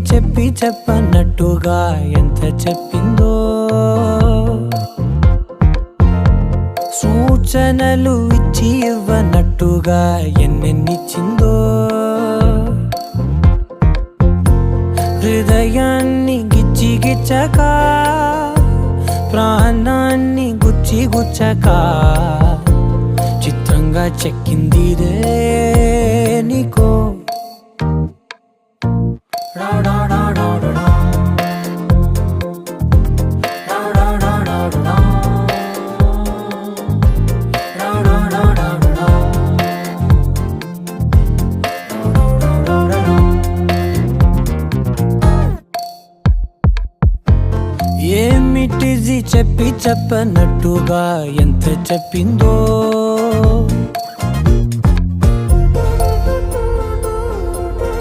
చెప్పి చెప్పనట్టుగా ఎంత చెప్పిందో, సూచనలు ఇచ్చి ఇవ్వనట్టుగా ఎన్నెన్నిచ్చిందో, హృదయాన్ని గిచ్చి గిచ్చక ప్రాణాన్ని గుచ్చి గుచ్చక చిత్రంగా చెక్కింది రే నీకో. ఏమిటిది చెప్పి చెప్పనట్టుగా ఎంత చెప్పిందో,